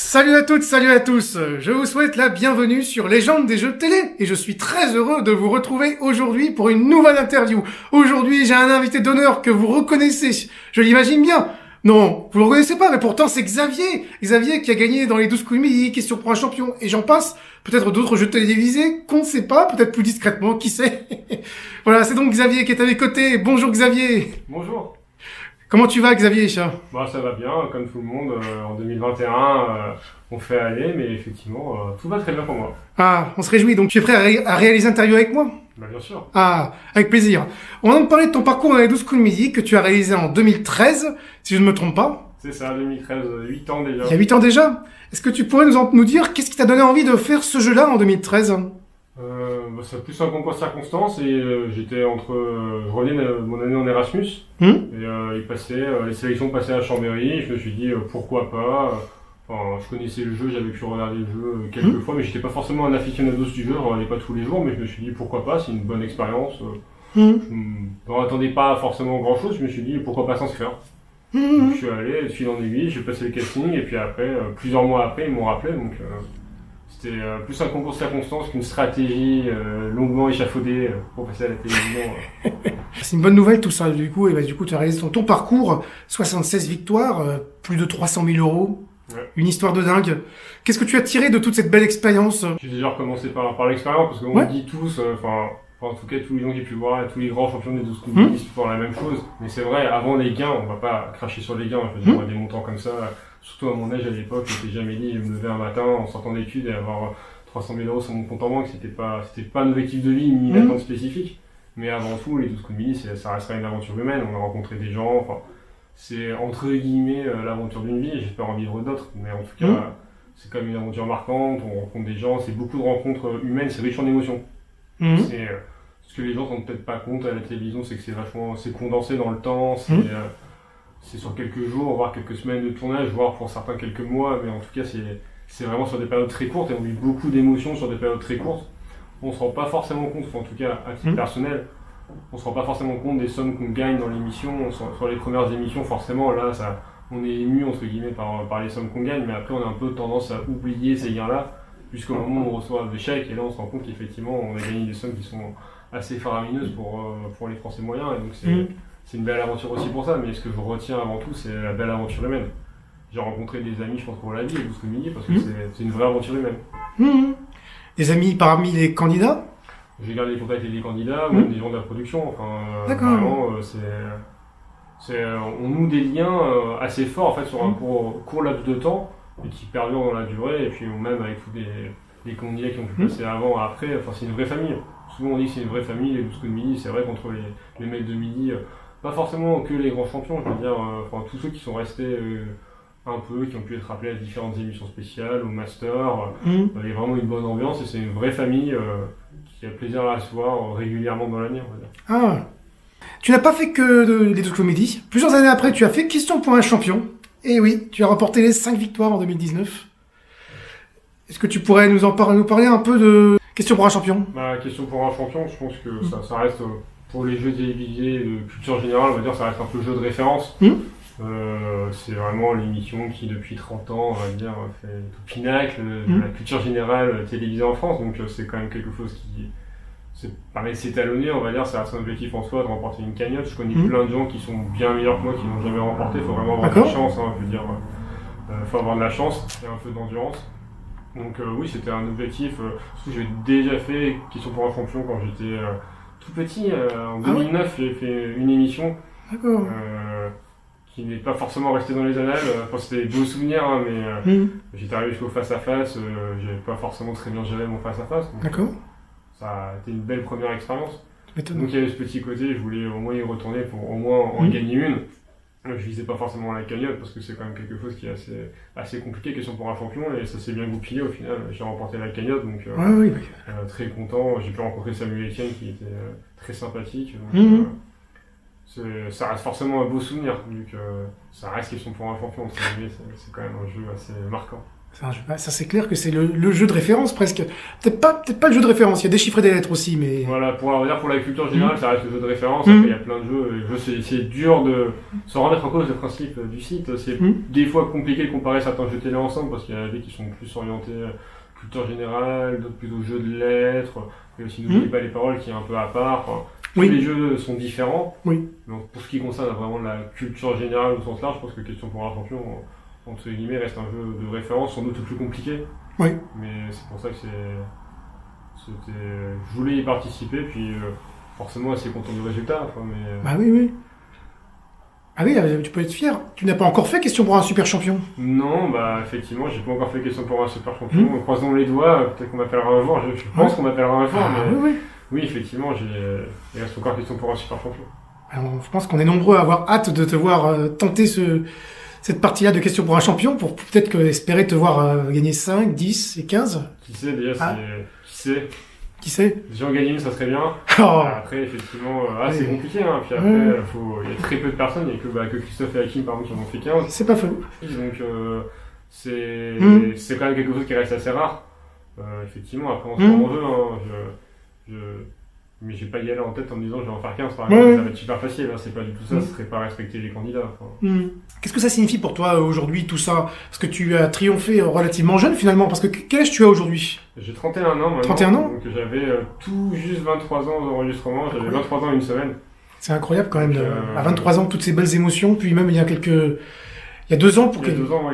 Salut à toutes, salut à tous. Je vous souhaite la bienvenue sur Légende des jeux télé et je suis très heureux de vous retrouver aujourd'hui pour une nouvelle interview. Aujourd'hui, j'ai un invité d'honneur que vous reconnaissez. Je l'imagine bien. Non, vous le reconnaissez pas, mais pourtant c'est Xavier. Xavier qui a gagné dans les 12 coups de midi, Question pour un champion, et j'en passe. Peut-être d'autres jeux télévisés qu'on ne sait pas, peut-être plus discrètement, qui sait. Voilà, c'est donc Xavier qui est à mes côtés. Bonjour Xavier. Bonjour. Comment tu vas Xavier? Ça va bien, comme tout le monde. En 2021, on fait aller, mais effectivement, tout va très bien pour moi. Ah, on se réjouit. Donc tu es prêt à réaliser l'interview avec moi? Bah, bien sûr. Ah, avec plaisir. On va donc parler de ton parcours dans les 12 coups de midi que tu as réalisé en 2013, si je ne me trompe pas. C'est ça, 2013, 8 ans déjà. Il y a 8 ans déjà. Est-ce que tu pourrais nous dire qu'est-ce qui t'a donné envie de faire ce jeu-là en 2013? C'est plus un concours de circonstances et j'étais je revenais de mon année en Erasmus et les sélections passaient à Chambéry et je me suis dit pourquoi pas. Je connaissais le jeu, j'avais pu regarder le jeu quelques fois, mais j'étais pas forcément un aficionados du jeu, je regardais pas tous les jours, mais je me suis dit pourquoi pas, c'est une bonne expérience. Je n'en attendais pas forcément grand chose, je me suis dit pourquoi pas s'inscrire. Donc, je suis allé, de fil en aiguille, j'ai passé le casting et puis après, plusieurs mois après, ils m'ont rappelé, donc c'était plus un concours de circonstances qu'une stratégie longuement échafaudée pour passer à la télévision. C'est une bonne nouvelle tout ça, du coup, et du coup tu as réalisé ton parcours, 76 victoires, plus de 300 000 euros. Ouais. Une histoire de dingue. Qu'est-ce que tu as tiré de toute cette belle expérience? J'ai déjà recommencé par l'expérience, parce qu'on dit tous, en tout cas tous les gens qui ont pu voir, tous les grands champions des 12 coups de midi, c'est toujours la même chose. Mais c'est vrai, avant les gains, on va pas cracher sur les gains, je veux dire, des montants comme ça, surtout à mon âge à l'époque, je m'étais jamais dit, je me levais un matin en sortant d'études et avoir 300 000 euros sur mon compte en banque, c'était pas un objectif de vie ni une attente spécifique. Mais avant tout, les 12 coups de midi, ça restera une aventure humaine, on a rencontré des gens, c'est entre guillemets l'aventure d'une vie, j'espère en vivre d'autres, mais en tout cas, c'est quand même une aventure marquante, on rencontre des gens, c'est beaucoup de rencontres humaines, c'est riche en émotions. Ce que les gens ne rendent peut-être pas compte à la télévision, c'est que c'est condensé dans le temps, c'est sur quelques jours, voire quelques semaines de tournage, voire pour certains quelques mois, mais en tout cas, c'est vraiment sur des périodes très courtes et on vit beaucoup d'émotions sur des périodes très courtes. On se rend pas forcément compte, en tout cas à titre personnel, on se rend pas forcément compte des sommes qu'on gagne dans l'émission. Sur les premières émissions, forcément, là, on est ému entre guillemets par les sommes qu'on gagne, mais après on a un peu tendance à oublier ces gains-là, jusqu'au moment où on reçoit des chèques, et là on se rend compte qu'effectivement on a gagné des sommes qui sont assez faramineuses pour les Français moyens, et donc c'est une belle aventure aussi pour ça, mais ce que je retiens avant tout, c'est la belle aventure humaine. J'ai rencontré des amis, je pense pour la vie, et 12 coups de midi, parce que c'est une vraie aventure humaine. Des amis parmi les candidats? J'ai gardé les contacts avec des candidats, ou même des gens de la production, vraiment, on noue des liens assez forts en fait sur un court laps de temps et qui perdurent dans la durée, et puis même avec tous les candidats qui ont pu passer avant et après, c'est une vraie famille. Souvent on dit que c'est une vraie famille, les 12 coups de midi, c'est vrai qu'entre les mecs de midi, pas forcément que les grands champions, je veux dire, tous ceux qui sont restés un peu, qui ont pu être appelés à différentes émissions spéciales, au master, il y a vraiment une bonne ambiance et c'est une vraie famille qui a plaisir à se voir régulièrement dans l'année, on va dire. Ah. Tu n'as pas fait que les 12 comédies. Plusieurs années après, tu as fait Question pour un champion. Et oui, tu as remporté les 5 victoires en 2019. Est-ce que tu pourrais nous parler un peu de Question pour un champion? Question pour un champion, je pense que ça reste, pour les jeux télévisés de culture générale, on va dire, ça reste un peu le jeu de référence. C'est vraiment l'émission qui, depuis 30 ans, on va dire, fait le pinacle de la culture générale télévisée en France. Donc c'est quand même quelque chose qui paraît s'étalonner, on va dire, ça reste un objectif en soi de remporter une cagnotte. Je connais plein de gens qui sont bien meilleurs que moi, qui n'ont jamais remporté. Il faut vraiment avoir de la chance, je veux dire, faut avoir de la chance et un peu d'endurance. Donc oui, c'était un objectif. J'ai déjà fait Question pour un champion quand j'étais tout petit. En 2009, j'ai fait une émission. Qui n'est pas forcément resté dans les annales. C'était des beaux souvenirs, mais j'étais arrivé jusqu'au face-à-face, j'avais pas forcément très bien géré mon face-à-face. Ça a été une belle première expérience. Donc il y avait ce petit côté, je voulais au moins y retourner pour au moins en gagner une. Je visais pas forcément la cagnotte parce que c'est quand même quelque chose qui est assez compliqué, Question pour un champion, et ça s'est bien goupillé au final. J'ai remporté la cagnotte, donc très content. J'ai pu rencontrer Samuel Etienne qui était très sympathique. Donc, ça reste forcément un beau souvenir, vu que ça reste question pour un champion, c'est quand même un jeu assez marquant. Ça c'est clair que c'est le jeu de référence presque. Peut-être pas le jeu de référence, il y a des chiffres et des lettres aussi, mais... Voilà, pour la culture générale, ça reste le jeu de référence. Après, il y a plein de jeux. C'est dur de s'en remettre en cause le principe du site. C'est des fois compliqué de comparer certains jeux télé ensemble, parce qu'il y en a des qui sont plus orientés culture générale, d'autres plutôt jeux de lettres. Et aussi, n'oubliez pas les paroles qui est un peu à part. Enfin, tous les jeux sont différents. Donc, pour ce qui concerne vraiment la culture générale au sens large, je pense que Question pour un champion, entre guillemets, reste un jeu de référence, sans doute plus compliqué. Mais c'est pour ça que je voulais y participer, puis forcément assez content du résultat. Bah oui. Ah oui, tu peux être fier. Tu n'as pas encore fait Question pour un super champion? Non, bah effectivement, j'ai pas encore fait Question pour un super champion. Croisons les doigts, peut-être qu'on m'appellera un jour. Je pense qu'on m'appellera un jour, mais oui, effectivement, il reste encore Question pour un super champion. Alors, je pense qu'on est nombreux à avoir hâte de te voir tenter cette partie-là de Question pour un champion, pour peut-être espérer te voir gagner 5, 10 et 15. Qui sait, déjà, Qui sait? Si j'en gagne une, ça serait bien. Après, effectivement, c'est compliqué. Puis après, il y a très peu de personnes. Il n'y a que Christophe et Hakim, par exemple, qui en ont fait 15. C'est pas faux. Donc, c'est quand même quelque chose qui reste assez rare. Effectivement, après, on se rend en jeu. Mais j'ai pas y aller en tête en me disant je vais en faire 15 par exemple, ça va être super facile, c'est pas du tout ça, ce serait pas respecter les candidats. Qu'est-ce que ça signifie pour toi aujourd'hui tout ça? Parce que tu as triomphé relativement jeune finalement, parce que quel âge tu as aujourd'hui? J'ai 31 ans maintenant. 31 ans? Donc j'avais tout juste 23 ans d'enregistrement, j'avais 23 ans une semaine. C'est incroyable quand même, à 23 ans, toutes ces belles émotions, puis même il y a 2 ans,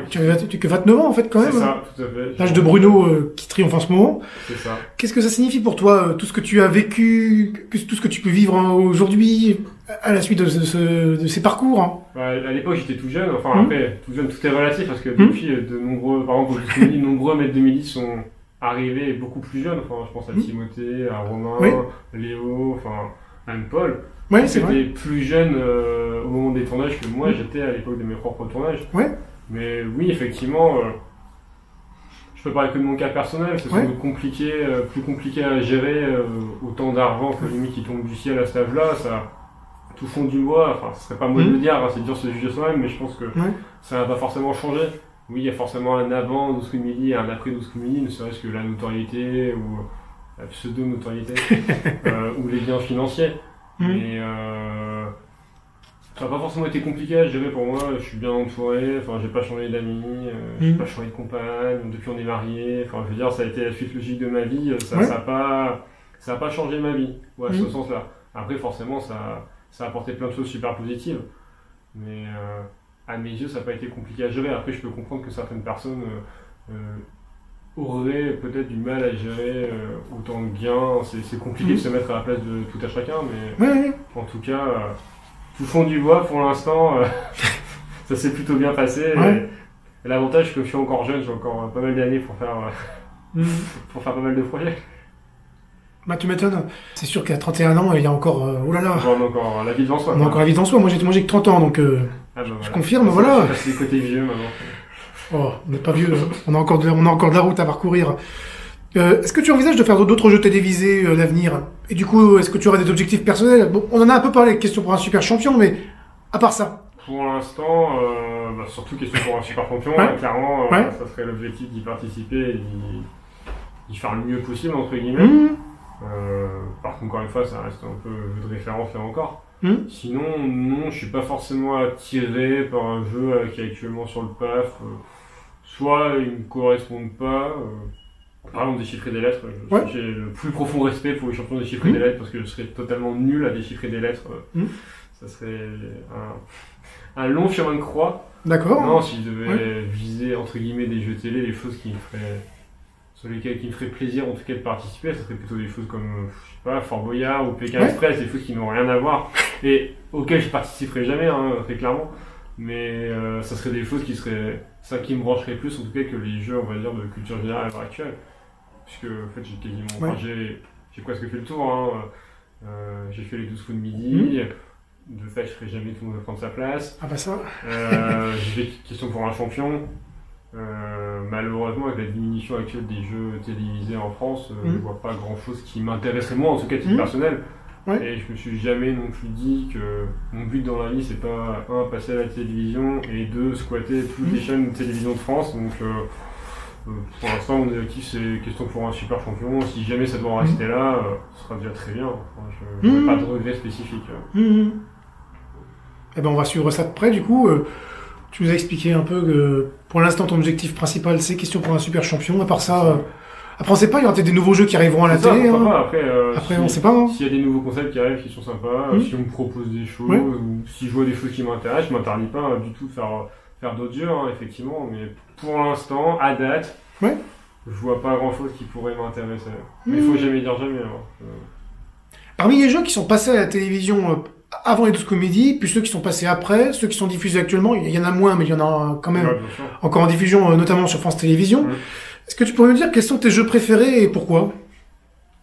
tu avais que 29 ans en fait quand même. C'est ça, tout à fait. L'âge de Bruno qui triomphe en ce moment. C'est ça. Qu'est-ce que ça signifie pour toi, tout ce que tu as vécu, tout ce que tu peux vivre aujourd'hui à la suite de ces parcours? À l'époque j'étais tout jeune, après, tout jeune, tout est relatif parce que depuis par exemple, de nombreux maîtres 2010 sont arrivés beaucoup plus jeunes. Je pense à Timothée, à Romain, Léo, Anne-Paul. C'était plus jeune au moment des tournages que moi j'étais à l'époque de mes propres tournages. Mais oui, effectivement, je peux parler que de mon cas personnel, c'est sans doute plus compliqué à gérer, autant d'argent que limite qui tombe du ciel à cet âge-là, ça tout fond du bois, ce serait pas moi de le dire, c'est dur de se juger soi-même, mais je pense que ça va pas forcément changer. Oui, il y a forcément un avant 12 coups de midi et un après 12 coups de midi, ne serait-ce que la notoriété ou la pseudo-notoriété, ou les biens financiers. Mais ça n'a pas forcément été compliqué à gérer pour moi, je suis bien entouré, j'ai pas changé d'amis, j'ai pas changé de compagne, depuis on est mariés, je veux dire, ça a été la suite logique de ma vie, ça a pas changé ma vie, à ce sens-là. Après, forcément, ça a apporté plein de choses super positives, mais à mes yeux, ça n'a pas été compliqué à gérer. Après, je peux comprendre que certaines personnes auraient peut-être du mal à gérer autant de gains. C'est compliqué de se mettre à la place de tout à chacun, mais en tout cas, tout fond du bois pour l'instant, ça s'est plutôt bien passé. Et l'avantage, c'est que je suis encore jeune, j'ai encore pas mal d'années pour faire pas mal de projets. Bah tu m'étonnes. C'est sûr qu'à 31 ans, il y a encore... oh là là. On a encore la vie devant soi. On a encore la vie devant soi. Moi j'ai que 30 ans, donc je confirme, voilà. Je passe les côtés vieux maintenant. Oh, on n'est pas vieux, on a encore de la route à parcourir. Est-ce que tu envisages de faire d'autres jeux télévisés à l'avenir? Et du coup, est-ce que tu auras des objectifs personnels? Bon, on en a un peu parlé, Question pour un super champion, mais à part ça. Pour l'instant, surtout Question pour un super champion, clairement, ça serait l'objectif d'y participer et d'y faire le mieux possible, entre guillemets. Par contre, encore une fois, ça reste un peu jeu de référence là encore. Sinon, non, je suis pas forcément attiré par un jeu qui est actuellement sur le PAF. Soit ils me correspondent pas. Par exemple, déchiffrer des lettres. J'ai le plus profond respect pour les champions de déchiffrer des lettres parce que je serais totalement nul à déchiffrer des lettres. Ça serait un long chemin de croix. D'accord. Non, si je devais viser entre guillemets des jeux télé, des choses sur lesquelles il me ferait plaisir en tout cas de participer, ça serait plutôt des choses comme, je sais pas, Fort Boyard ou Pékin Express, des choses qui n'ont rien à voir et auxquelles je participerai jamais, très clairement. Mais ça serait des choses qui me brancherait plus en tout cas que les jeux, on va dire, de culture générale à l'heure actuelle. Puisque en fait j'ai quasiment, j'ai presque fait le tour. J'ai fait les 12 coups de midi. De fait, je ferai jamais tout le monde prendre sa place. Ah bah ça. J'ai fait Question pour un champion. Malheureusement, avec la diminution actuelle des jeux télévisés en France, je vois pas grand chose qui m'intéresserait moi, en tout cas à titre personnel. Ouais. Et je me suis jamais non plus dit que mon but dans la vie, c'est pas, un, passer à la télévision, et deux, squatter toutes les chaînes de télévision de France. Donc, pour l'instant, mon objectif, c'est question pour un super champion. Si jamais ça doit en rester là, ce sera déjà très bien. Enfin, je n'ai pas de regrets spécifiques. Eh ben, on va suivre ça de près, du coup. Tu nous as expliqué un peu que, pour l'instant, ton objectif principal, c'est question pour un super champion. À part ça, après, on sait pas, il y aura peut-être des nouveaux jeux qui arriveront à la télé. Après, on sait pas. Hein. S'il y a des nouveaux concepts qui arrivent qui sont sympas, si on me propose des choses, ou si je vois des choses qui m'intéressent, je m'interdis pas du tout de faire d'autres jeux, hein, effectivement. Mais pour l'instant, à date, je vois pas grand-chose qui pourrait m'intéresser. Mais il faut jamais dire jamais. Hein. Parmi les jeux qui sont passés à la télévision avant les 12 comédies, puis ceux qui sont passés après, ceux qui sont diffusés actuellement, il y en a moins, mais il y en a quand même encore en diffusion, notamment sur France Télévisions. Est-ce que tu pourrais me dire quels sont tes jeux préférés et pourquoi?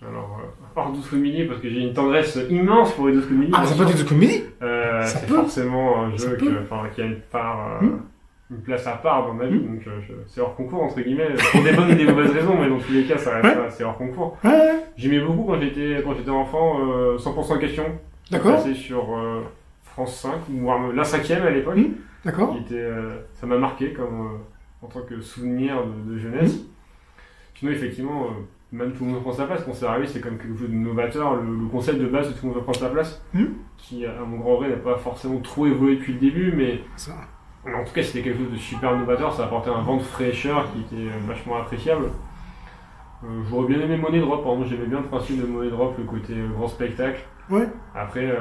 Alors, à part 12 comédies, parce que j'ai une tendresse immense pour les 12 comédies. Ah, c'est pas des 12 comédies c'est forcément un jeu qui a une part... une place à part dans ma vie, donc c'est hors concours entre guillemets, pour des bonnes ou des mauvaises raisons, mais dans tous les cas ça reste c'est hors concours. J'aimais beaucoup quand j'étais enfant 100% question. D'accord. Passé sur France 5 ou la 5e à l'époque. D'accord. Ça m'a marqué comme en tant que souvenir de jeunesse. Sinon effectivement même Tout le monde prend sa place, quand c'est arrivé, c'est comme quelque chose de novateur, le concept de base de Tout le monde va prendre sa place, qui à mon grand vrai n'a pas forcément trop évolué depuis le début, mais ça. En tout cas, c'était quelque chose de super novateur, ça apportait un vent de fraîcheur qui était vachement appréciable. J'aurais bien aimé Money Drop, par exemple, j'aimais bien le principe de Money Drop, le côté grand spectacle. Après,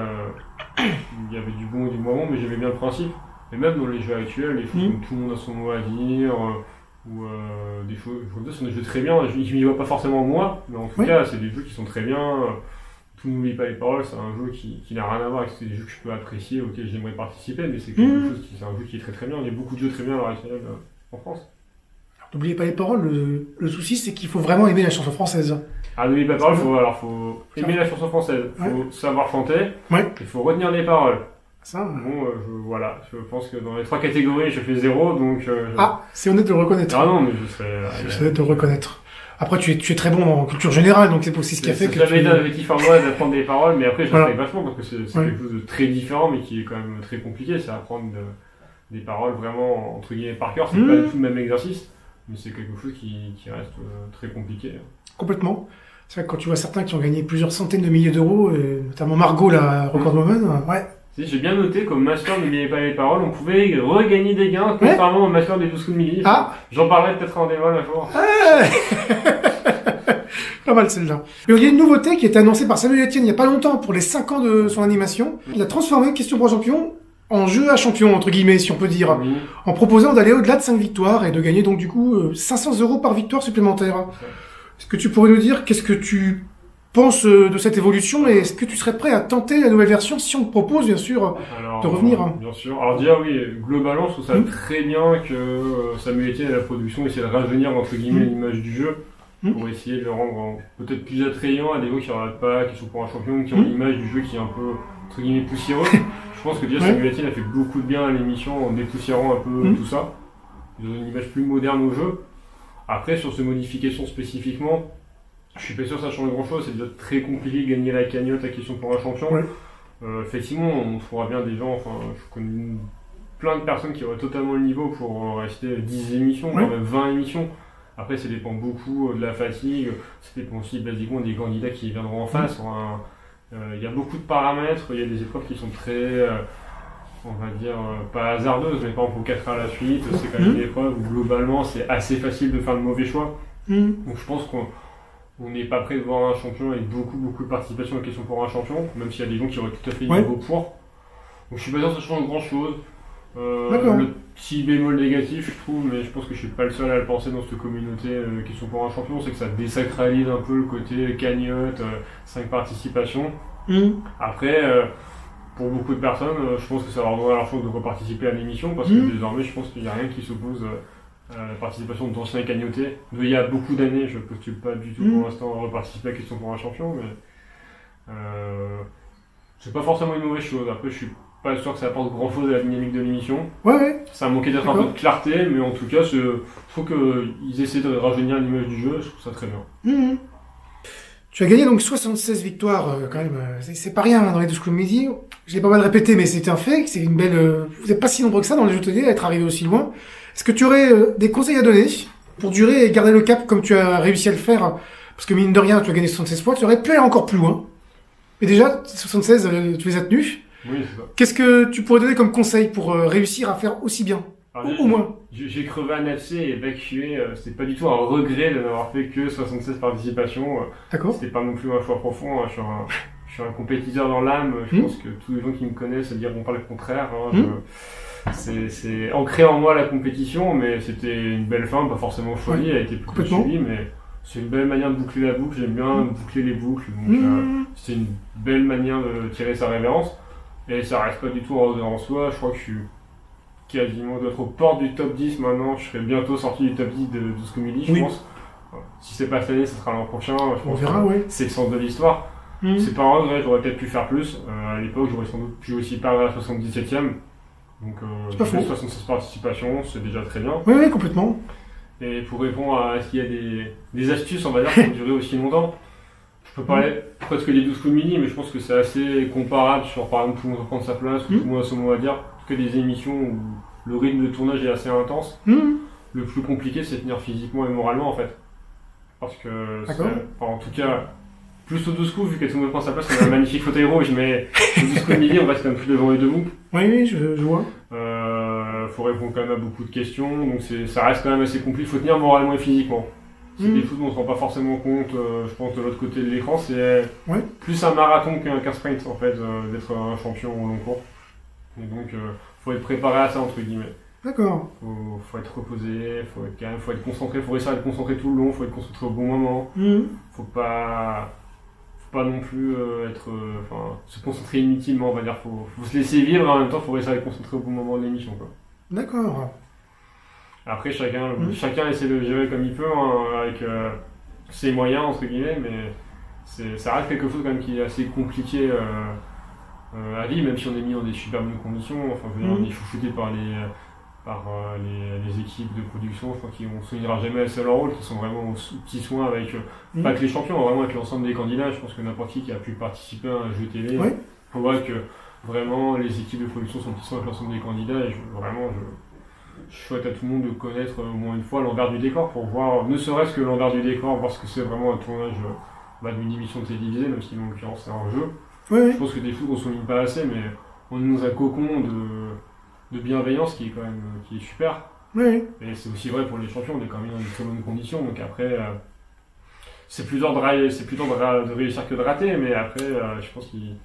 il y avait du bon et du moins bon, mais j'aimais bien le principe. Et même dans les jeux actuels, les choses où tout le monde a son mot à dire, ou des choses, ce sont des jeux très bien, je m'y vois pas forcément moi, mais en tout cas, c'est des jeux qui sont très bien. Tout n'oublie pas les paroles, c'est un jeu qui n'a rien à voir avec des jeux que je peux apprécier, auxquels j'aimerais participer, mais c'est quelque chose c'est un jeu qui est très très bien. Il y a beaucoup de jeux très bien à l'heure actuelle en France. N'oubliez pas les paroles, le souci c'est qu'il faut vraiment aimer la chanson française. Ah, n'oubliez pas les paroles, faut aimer la chanson française, faut savoir chanter, il faut retenir les paroles. Ça, bon, voilà, je pense que dans les 3 catégories, je fais 0, donc... Ah, c'est honnête de le reconnaître. Ah non, mais je serais... C'est honnête de le reconnaître. Après, tu es très bon en culture générale, donc c'est aussi ce qui a fait que j'avais été un objectif en moi d'apprendre des paroles, mais après, je le fais vachement parce que c'est quelque chose de très différent, mais qui est quand même très compliqué. C'est apprendre des paroles vraiment, entre guillemets, par cœur. C'est pas du tout le même exercice, mais c'est quelque chose qui reste très compliqué. Complètement. C'est vrai que quand tu vois certains qui ont gagné plusieurs centaines de milliers d'euros, notamment Margot, la recordwoman, J'ai bien noté qu'au master n'oubliez pas les paroles, on pouvait regagner des gains, contrairement au master des 12 coups de midi. J'en parlerai peut-être en débat un jour. Pas mal celle-là. Mais il y a une nouveauté qui a été annoncée par Samuel Etienne il n'y a pas longtemps pour les 5 ans de son animation. Il a transformé Question pour un champion en jeu à champion, entre guillemets, si on peut dire, en proposant d'aller au-delà de 5 victoires et de gagner donc du coup 500 € par victoire supplémentaire. Est-ce que tu pourrais nous dire qu'est-ce que tu penses de cette évolution et est-ce que tu serais prêt à tenter la nouvelle version si on te propose bien sûr de revenir Bien sûr. Alors déjà oui, globalement je trouve ça très bien que Samuel Etienne et la production essaient de rajeunir entre guillemets l'image du jeu pour essayer de le rendre peut-être plus attrayant à des gens qui ne regardent pas, qui sont pour un champion, qui ont l'image du jeu qui est un peu entre guillemets poussiéreux. Je pense que déjà Samuel Etienne a fait beaucoup de bien à l'émission en dépoussiérant un peu tout ça. Ils ont une image plus moderne au jeu. Après sur ces modifications spécifiquement, je suis pas sûr que ça change grand chose, c'est déjà très compliqué de gagner la cagnotte à Question pour un champion. Effectivement, on trouvera bien des gens, enfin, je connais plein de personnes qui auraient totalement le niveau pour rester 10 émissions, voire même 20 émissions. Après, ça dépend beaucoup de la fatigue, ça dépend aussi basiquement des candidats qui viendront en face. Il y a beaucoup de paramètres, il y a des épreuves qui sont très, on va dire, pas hasardeuses, mais par exemple pour 4 à la suite, c'est quand même une épreuve où globalement c'est assez facile de faire le mauvais choix. Donc je pense qu'on n'est pas prêt de voir un champion avec beaucoup de participation à Question pour un champion, même s'il y a des gens qui auraient tout à fait le niveau pour. Donc je suis pas sûr que ça change grand chose. Le petit bémol négatif, je trouve, mais je pense que je suis pas le seul à le penser dans cette communauté Question pour un champion, c'est que ça désacralise un peu le côté cagnotte, 5 participations. Après, pour beaucoup de personnes, je pense que ça leur donnera la chance de reparticiper à l'émission, parce que désormais, je pense qu'il n'y a rien qui s'oppose à la participation d'anciens cagnotés. Il y a beaucoup d'années, je ne postule pas du tout pour l'instant à reparticiper à Question pour un champion, mais c'est pas forcément une mauvaise chose. Après, je suis pas sûr que ça apporte grand chose à la dynamique de l'émission. Ça a manqué d'être un peu de clarté, mais en tout cas, je trouve qu'ils essaient de rajeunir l'image du jeu, je trouve ça très bien. Tu as gagné donc 76 victoires, quand même. C'est pas rien hein, dans les 12 coups de midi. Je l'ai pas mal répété, mais c'est un fait. C'est une belle. Vous n'êtes pas si nombreux que ça dans les jeux télé à être arrivé aussi loin. Est-ce que tu aurais des conseils à donner pour durer et garder le cap comme tu as réussi à le faire? Parce que mine de rien, tu as gagné 76 fois, tu aurais pu aller encore plus loin. Mais déjà, 76, tu les as tenus. Oui, c'est ça. Qu'est-ce que tu pourrais donner comme conseil pour réussir à faire aussi bien? Au moins. J'ai crevé un FC et évacué. C'est pas du tout un regret de n'avoir fait que 76 participations. D'accord. C'était pas non plus un choix profond. Hein. Je suis un compétiteur dans l'âme. Je pense que tous les gens qui me connaissent diront pas le contraire. Hein. C'est ancré en moi la compétition, mais c'était une belle fin, pas forcément choisie. Elle a été plutôt suivie, mais c'est une belle manière de boucler la boucle. J'aime bien boucler les boucles. Donc c'est une belle manière de tirer sa révérence. Et ça reste pas du tout un regret en soi. Je crois que je suis quasiment d'être aux portes du top 10 maintenant. Je serai bientôt sorti du top 10 de ce comédie, je pense. Si c'est pas cette année, ce sera l'an prochain. On verra, oui. C'est le sens de l'histoire. C'est pas un regret, j'aurais peut-être pu faire plus. À l'époque, j'aurais sans doute pu aussi perdre à la 77e. Donc, j'ai fait 76 participations, c'est déjà très bien. Oui, complètement. Et pour répondre à est-ce qu'il y a des astuces, on va dire, pour durer aussi longtemps, je peux parler presque des 12 coups de mini, mais je pense que c'est assez comparable sur, par exemple, Tout le monde reprendre sa place, ou Tout le monde a son mot à dire. En tout cas, des émissions où le rythme de tournage est assez intense. Le plus compliqué, c'est de tenir physiquement et moralement, en fait. Parce que, en tout cas, plus aux 12 coups, vu que tout le monde prend sa place, on a un magnifique fauteuil rouge, mais aux 12 coups de midi, on reste quand même plus devant et debout. Oui, je vois. Faut répondre quand même à beaucoup de questions, donc ça reste quand même assez compliqué. Faut tenir moralement et physiquement. C'est des foot dont on se rend pas forcément compte, je pense, de l'autre côté de l'écran. C'est plus un marathon qu'un sprint, en fait, d'être un champion au long cours. Et donc, faut être préparé à ça, entre guillemets. D'accord. Faut être reposé, faut être concentré, faut réussir à être concentré tout le long, faut être concentré au bon moment. Faut pas non plus se concentrer inutilement, on va dire. Faut se laisser vivre, et en même temps, faut réussir à être concentré au bon moment de l'émission, quoi. D'accord. Après, chacun essaie de le gérer comme il peut, hein, avec ses moyens, entre guillemets, mais ça reste quelque chose quand même qui est assez compliqué à vivre, même si on est mis dans des super bonnes conditions. Enfin, je veux dire, on est chouchouté par les équipes de production, je crois qu'on ne soulignera jamais assez leur rôle, qui sont vraiment aux petits soins avec, pas que les champions, mais vraiment avec l'ensemble des candidats. Je pense que n'importe qui a pu participer à un jeu télé, on voit que vraiment les équipes de production sont petits soins avec l'ensemble des candidats, et je souhaite à tout le monde de connaître au moins une fois l'envers du décor, pour voir, ne serait-ce que l'envers du décor, voir ce que c'est vraiment un tournage d'une émission télévisée, même si en l'occurrence c'est un jeu. Je pense que des foot on ne souligne pas assez, mais on est dans un cocon de bienveillance qui est quand même qui est super. Et c'est aussi vrai pour les champions, on est quand même dans de très bonnes conditions, donc après c'est plus dur de réussir que de rater, mais après je pense qu'il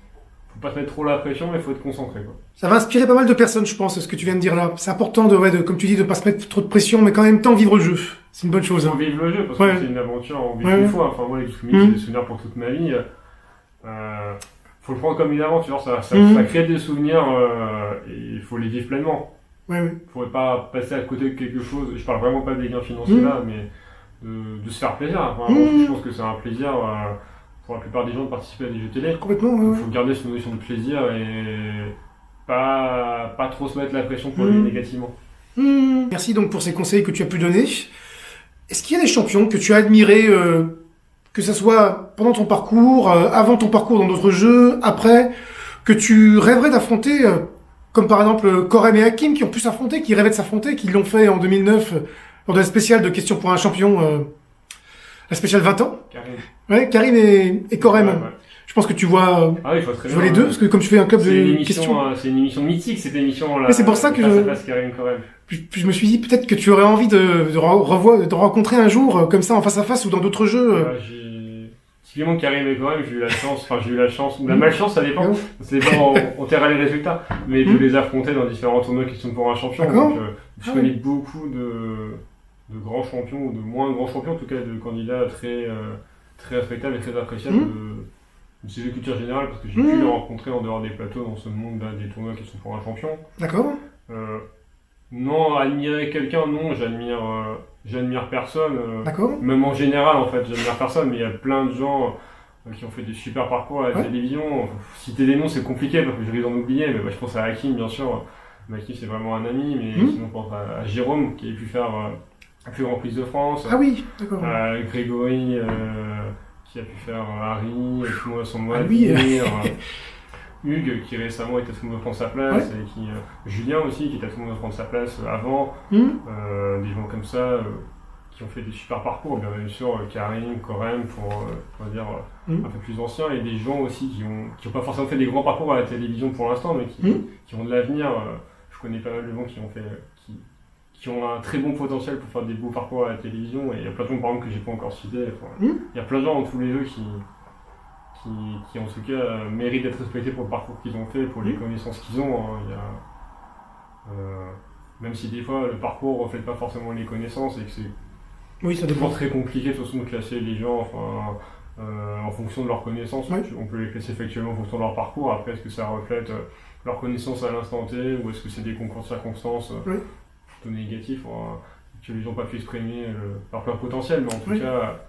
faut pas se mettre trop la pression, mais il faut être concentré, quoi. Ça va inspirer pas mal de personnes, je pense, ce que tu viens de dire là. C'est important comme tu dis, de pas se mettre trop de pression, mais qu'en même temps vivre le jeu. C'est une bonne chose. Faut vivre le jeu, parce que c'est une aventure, on vit une fois. Enfin, moi, les 12 coups de midi, c'est des souvenirs pour toute ma vie. Faut le prendre comme une aventure, ça crée des souvenirs, et il faut les vivre pleinement. Faudrait pas passer à côté de quelque chose, je parle vraiment pas des gains financiers là, mais de se faire plaisir. Enfin, je pense que c'est un plaisir pour la plupart des gens de participer à des jeux télé. Complètement, il faut garder cette notion de plaisir et pas trop se mettre la pression pour le négativement. Merci donc pour ces conseils que tu as pu donner. Est-ce qu'il y a des champions que tu as admirés, que ce soit pendant ton parcours, avant ton parcours dans d'autres jeux, après, que tu rêverais d'affronter, comme par exemple Corem et Hakim qui ont pu s'affronter, qui rêvaient de s'affronter, qui l'ont fait en 2009 lors de la spéciale de questions pour un champion, la spéciale 20 ans. Karim et Corem. Je pense que tu vois, je vois les deux, parce que comme tu fais un club de questions... C'est une émission mythique, cette émission-là. Mais c'est pour ça que puis je me suis dit peut-être que tu aurais envie de rencontrer un jour, comme ça, en face à face ou dans d'autres jeux. Typiquement, Karim et Corem, j'ai eu la chance, ou la malchance, ça dépend. Ça dépend, on terra les résultats. Mais de les affronter dans différents tournois qui sont pour un champion. Donc, je connais beaucoup de grands champions, ou de moins grands champions, en tout cas, de candidats très respectables et très appréciables de ces jeux culture générale, parce que j'ai pu les rencontrer en dehors des plateaux dans ce monde des tournois qui sont pour un champion. D'accord. Non, admirer quelqu'un, non, j'admire personne. D'accord. Même en général, en fait, j'admire personne, mais il y a plein de gens qui ont fait des super parcours à la télévision. Citer des noms, c'est compliqué parce que je risque d'en oublier, mais je pense à Hakim, bien sûr. Hakim, c'est vraiment un ami, mais sinon, je pense à Jérôme, qui a pu faire le plus grand prix de France. Ah oui, d'accord. Grégory, qui a pu faire Harry, tout le monde à son mot à oui. dire, Hugues qui récemment était à tout le monde prendre sa place, et qui, Julien aussi qui était à tout le monde prendre sa place avant, des gens comme ça qui ont fait des super parcours, bien sûr Karim, Korem pour on va dire un peu plus anciens, et des gens aussi qui ont pas forcément fait des grands parcours à la télévision pour l'instant, mais qui ont de l'avenir. Je connais pas mal de gens qui ont un très bon potentiel pour faire des beaux parcours à la télévision, et il y a plein de gens par exemple que j'ai pas encore cité. Il y a plein de gens dans tous les jeux qui en tout cas méritent d'être respectés pour le parcours qu'ils ont fait, pour les connaissances qu'ils ont. Même si des fois le parcours ne reflète pas forcément les connaissances et que c'est toujours très compliqué de toute façon de classer les gens en fonction de leurs connaissances. On peut les classer factuellement en fonction de leur parcours. Après, est-ce que ça reflète leurs connaissances à l'instant T, ou est-ce que c'est des concours de circonstances plutôt négatifs, que les gens n'ont pas pu exprimer leur plein potentiel. Mais en tout cas,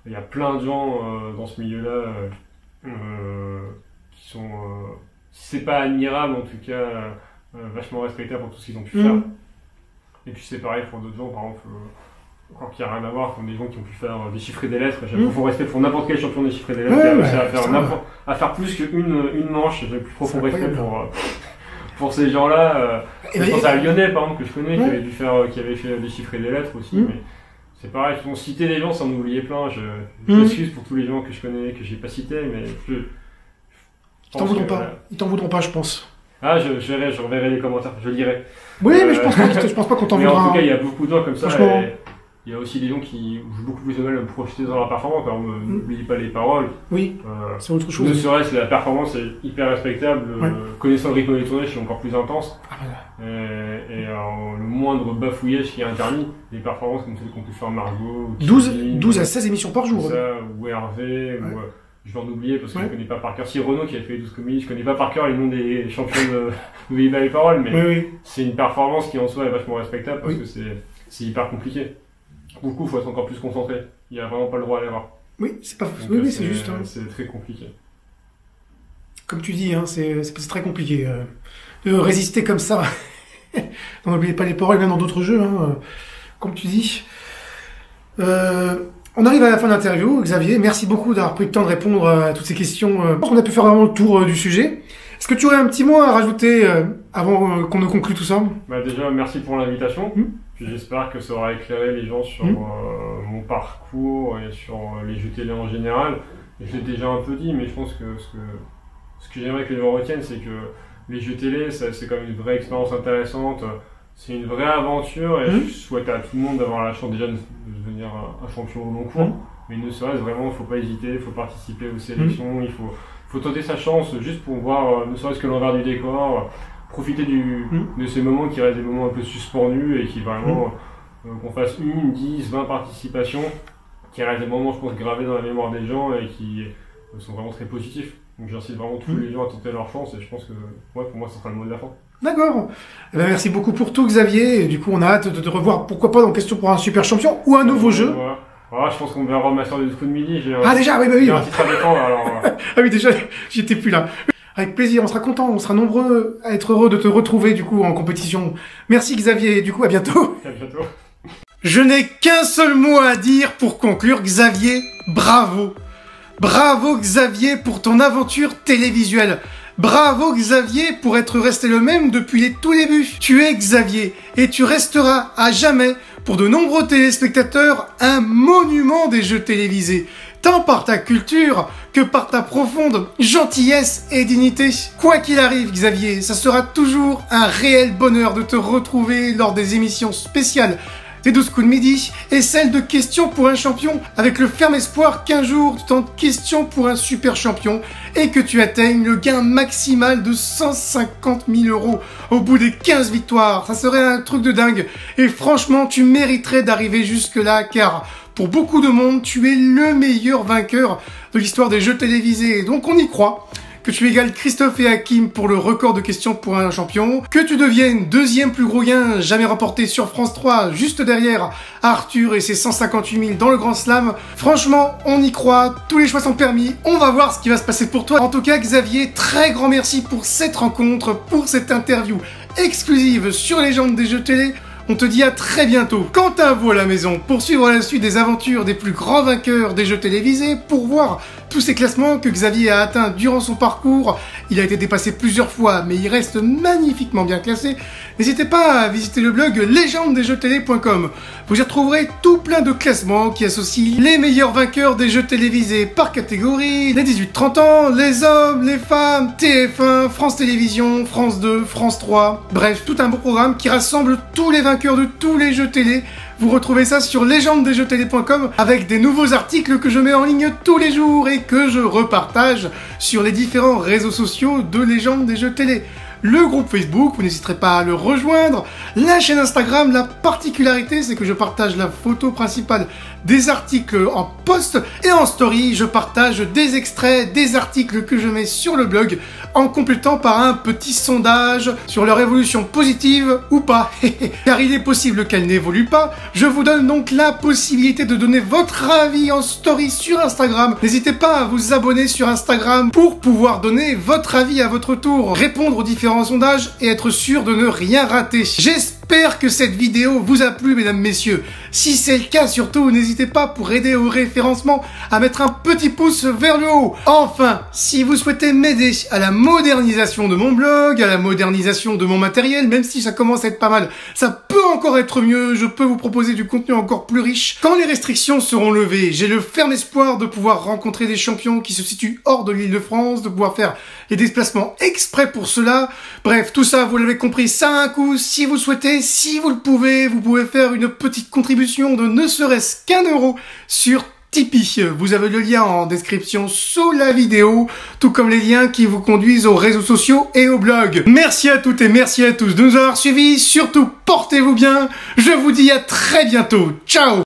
il y a plein de gens dans ce milieu-là qui sont, si c'est pas admirable, en tout cas vachement respectables pour tout ce qu'ils ont pu faire. Et puis c'est pareil pour d'autres gens, par exemple, encore qu'il n'y a rien à voir, comme des gens qui ont pu faire des chiffres et des lettres. J'ai profond respect pour n'importe quel champion des chiffres et des lettres qui a réussi à faire plus qu'une manche. J'ai le plus profond respect pour ces gens-là. Je pense à Lyonnais, par exemple, que je connais, qui avait fait des chiffres et des lettres aussi. Mais c'est pareil, on citait les gens sans en oublier plein. Je m'excuse pour tous les gens que je connais, que j'ai pas cités, mais ils t'en voudront pas, je pense. Ah, je reverrai les commentaires, je lirai. Oui, mais je pense pas qu'on t'en voudra. Mais en tout cas, il y a beaucoup de gens comme ça. Il y a aussi des gens qui jouent beaucoup plus de mal à me projeter dans leur performance. Par exemple, n'oubliez pas les paroles. C'est autre chose. Ne serait-ce la performance est hyper respectable. Connaissant le rythme des tournages, c'est encore plus intense. Et le moindre bafouillage qui est interdit. Des performances comme celles qu'on peut faire Margot. 12 à 16 émissions par jour. Ou Hervé. Je vais en oublier parce que je ne connais pas par cœur. Si Renaud qui a fait les 12 comédies, je ne connais pas par cœur les noms des champions de N'oubliez pas les paroles. Mais c'est une performance qui en soi est vachement respectable parce que c'est hyper compliqué. Du coup, il faut être encore plus concentré. Il n'y a vraiment pas le droit à l'erreur. C'est juste. C'est très compliqué. Comme tu dis, c'est très compliqué de résister comme ça. N'oubliez pas les paroles, même dans d'autres jeux, comme tu dis. On arrive à la fin de l'interview. Xavier, merci beaucoup d'avoir pris le temps de répondre à toutes ces questions. Je pense qu'on a pu faire vraiment le tour du sujet. Est-ce que tu aurais un petit mot à rajouter avant qu'on ne conclue tout ça ? Déjà, merci pour l'invitation. Puis j'espère que ça aura éclairé les gens sur mon parcours et sur les jeux télé en général. Et je l'ai déjà un peu dit, mais je pense que ce que j'aimerais que les gens retiennent, c'est que les jeux télé, c'est quand même une vraie expérience intéressante. C'est une vraie aventure et je souhaite à tout le monde d'avoir la chance déjà de devenir un champion au long cours. Mais ne serait-ce vraiment, il ne faut pas hésiter, il faut participer aux sélections, il faut tenter sa chance juste pour voir ne serait-ce que l'envers du décor, profiter de ces moments qui restent des moments un peu suspendus et qui vraiment qu'on fasse 1, 10, 20 participations, qui restent des moments, je pense, gravés dans la mémoire des gens et qui sont vraiment très positifs. Donc j'incite vraiment tous les gens à tenter leur chance et je pense que pour moi, ça sera le mot de la fin. D'accord. Merci beaucoup pour tout, Xavier. Et du coup, on a hâte de te revoir, pourquoi pas, dans Question pour un super champion ou un nouveau jeu. Je pense qu'on verra ma soeur des coups de midi. Déjà, oui. J'ai un titre à défendre, alors. Ah oui, déjà, j'étais plus là. Avec plaisir, on sera content, on sera nombreux à être heureux de te retrouver, du coup, en compétition. Merci, Xavier, et du coup, à bientôt. À bientôt. Je n'ai qu'un seul mot à dire pour conclure, Xavier, bravo. Bravo, Xavier, pour ton aventure télévisuelle. Bravo Xavier pour être resté le même depuis les tout débuts. Tu es Xavier et tu resteras à jamais pour de nombreux téléspectateurs un monument des jeux télévisés, tant par ta culture que par ta profonde gentillesse et dignité. Quoi qu'il arrive Xavier, ça sera toujours un réel bonheur de te retrouver lors des émissions spéciales des 12 coups de midi et celle de Questions pour un champion avec le ferme espoir qu'un jour tu tentes Questions pour un super champion et que tu atteignes le gain maximal de 150 000 € au bout des 15 victoires. Ça serait un truc de dingue et franchement tu mériterais d'arriver jusque là car pour beaucoup de monde tu es le meilleur vainqueur de l'histoire des jeux télévisés. Donc on y croit. Que tu égales Christophe et Hakim pour le record de questions pour un champion, que tu deviennes deuxième plus gros gain jamais remporté sur France 3, juste derrière Arthur et ses 158 000 dans le Grand Slam. Franchement, on y croit, tous les choix sont permis, on va voir ce qui va se passer pour toi. En tout cas, Xavier, très grand merci pour cette rencontre, pour cette interview exclusive sur Légende des jeux télé. On te dit à très bientôt. Quant à vous à la maison, pour suivre la suite des aventures des plus grands vainqueurs des jeux télévisés, pour voir tous ces classements que Xavier a atteints durant son parcours, il a été dépassé plusieurs fois, mais il reste magnifiquement bien classé, n'hésitez pas à visiter le blog légendesjeuxtélé.com. Vous y retrouverez tout plein de classements qui associent les meilleurs vainqueurs des jeux télévisés par catégorie, les 18-30 ans, les hommes, les femmes, TF1, France Télévisions, France 2, France 3, bref, tout un beau programme qui rassemble tous les vainqueurs de tous les jeux télé. Vous retrouvez ça sur légendesjeuxtélé.com avec des nouveaux articles que je mets en ligne tous les jours et que je repartage sur les différents réseaux sociaux de Légendes des Jeux Télé. Le groupe Facebook, vous n'hésiterez pas à le rejoindre. La chaîne Instagram, la particularité, c'est que je partage la photo principale des articles en post et en story, je partage des extraits des articles que je mets sur le blog en complétant par un petit sondage sur leur évolution positive ou pas. Car il est possible qu'elle n'évolue pas, je vous donne donc la possibilité de donner votre avis en story sur Instagram. N'hésitez pas à vous abonner sur Instagram pour pouvoir donner votre avis à votre tour, répondre aux différents sondages et être sûr de ne rien rater. J'espère que cette vidéo vous a plu, mesdames, messieurs. Si c'est le cas, surtout, n'hésitez pas pour aider au référencement à mettre un petit pouce vers le haut. Enfin, si vous souhaitez m'aider à la modernisation de mon blog, à la modernisation de mon matériel, même si ça commence à être pas mal, ça peut encore être mieux, je peux vous proposer du contenu encore plus riche. Quand les restrictions seront levées, j'ai le ferme espoir de pouvoir rencontrer des champions qui se situent hors de l'Île-de-France, de pouvoir faire les déplacements exprès pour cela. Bref, tout ça, vous l'avez compris, ça a un coût. Si vous souhaitez, si vous le pouvez, vous pouvez faire une petite contribution de ne serait-ce qu'1 euro sur Tipeee. Vous avez le lien en description sous la vidéo, tout comme les liens qui vous conduisent aux réseaux sociaux et au blog. Merci à toutes et merci à tous de nous avoir suivis. Surtout, portez-vous bien. Je vous dis à très bientôt. Ciao!